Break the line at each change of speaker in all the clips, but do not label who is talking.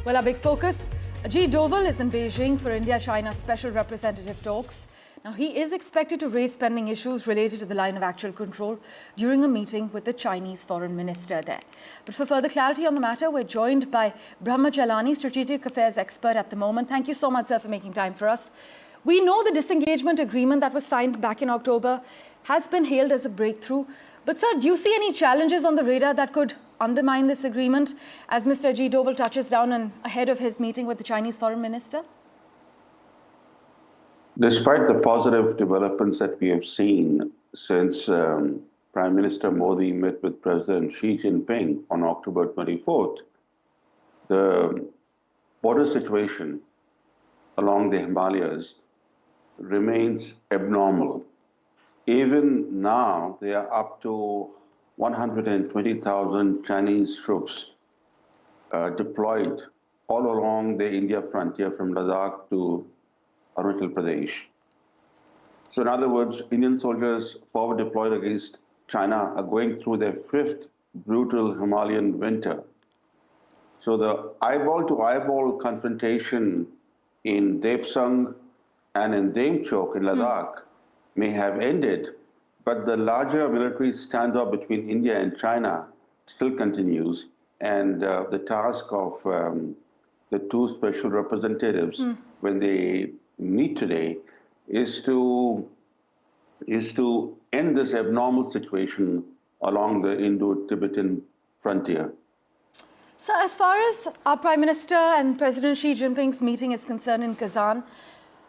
Well, our big focus, Ajit Doval is in Beijing for India-China special representative talks. Now, he is expected to raise pending issues related to the line of actual control during a meeting with the Chinese foreign minister there. But for further clarity on the matter, we're joined by Brahma Chellaney, strategic affairs expert at the moment. Thank you so much, sir, for making time for us. We know the disengagement agreement that was signed back in October has been hailed as a breakthrough. But, sir, do you see any challenges on the radar that could undermine this agreement as Mr. Ajit Doval touches down and ahead of his meeting with the Chinese foreign minister?
Despite the positive developments that we have seen since Prime Minister Modi met with President Xi Jinping on October 24th, the border situation along the Himalayas remains abnormal. Even now, they are up to 120,000 Chinese troops deployed all along the India frontier from Ladakh to Arunachal Pradesh. So in other words, Indian soldiers forward deployed against China are going through their fifth brutal Himalayan winter. So the eyeball-to-eyeball confrontation in Depsang and in Demchok in Ladakh may have ended, but the larger military standoff between India and China still continues. And the task of the two special representatives, when they meet today, is to end this abnormal situation along the Indo-Tibetan frontier.
So as far as our Prime Minister and President Xi Jinping's meeting is concerned in Kazan,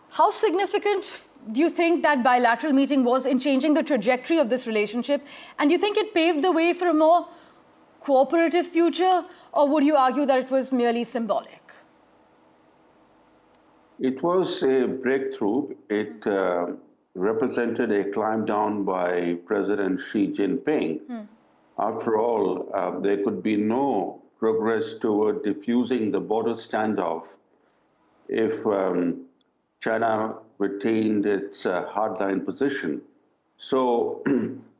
how significant do you think that bilateral meeting was in changing the trajectory of this relationship? And do you think it paved the way for a more cooperative future, or would you argue that it was merely symbolic?
It was a breakthrough. It represented a climb down by President Xi Jinping. After all, there could be no progress toward diffusing the border standoff if China retained its hardline position. So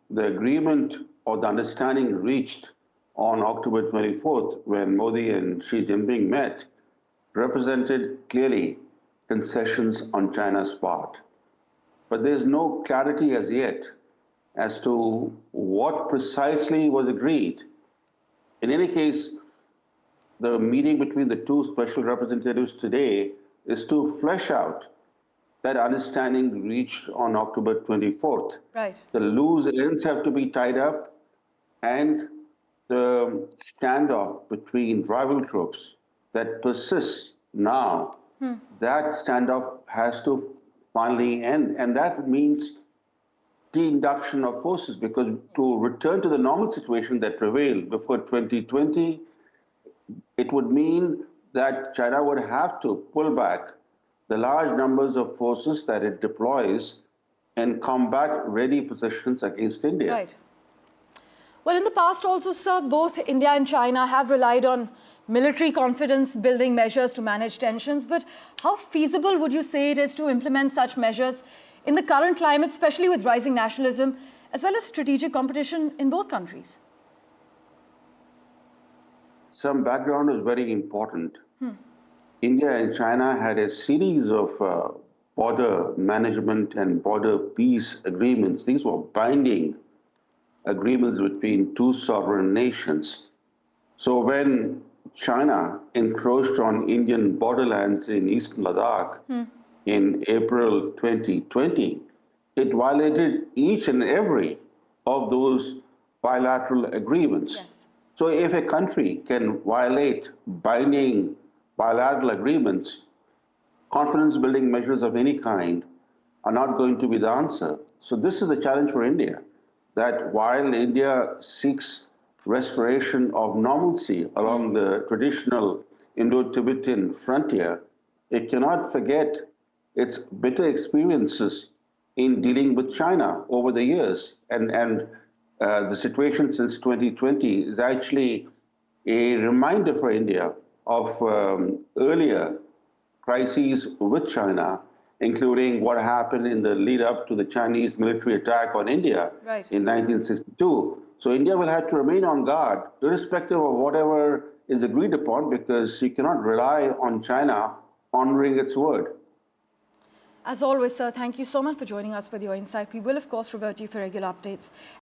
the agreement or the understanding reached on October 24th, when Modi and Xi Jinping met, represented clearly concessions on China's part. But there's no clarity as yet as to what precisely was agreed. In any case, the meeting between the two special representatives today is to flesh out that understanding reached on October 24th.
Right. The
loose ends have to be tied up, and the standoff between rival troops that persists now, that standoff has to finally end. And that means de-induction of forces, because to return to the normal situation that prevailed before 2020, it would mean that China would have to pull back the large numbers of forces that it deploys in combat-ready positions against India.
Right. Well, in the past also, sir, both India and China have relied on military confidence-building measures to manage tensions. But how feasible would you say it is to implement such measures in the current climate, especially with rising nationalism, as well as strategic competition in both countries?
Some background is very important. India and China had a series of border management and border peace agreements. These were binding agreements between two sovereign nations. So when China encroached on Indian borderlands in eastern Ladakh in April 2020, it violated each and every of those bilateral agreements.
Yes.
So if a country can violate binding bilateral agreements, confidence-building measures of any kind are not going to be the answer. So this is the challenge for India, that while India seeks restoration of normalcy along the traditional Indo-Tibetan frontier, it cannot forget its bitter experiences in dealing with China over the years. And the situation since 2020 is actually a reminder for India of earlier crises with China, including what happened in the lead up to the Chinese military attack on India in 1962. So India will have to remain on guard, irrespective of whatever is agreed upon because you cannot rely on China honoring its word.
As always, sir, thank you so much for joining us with your insight. We will, of course, revert you for regular updates.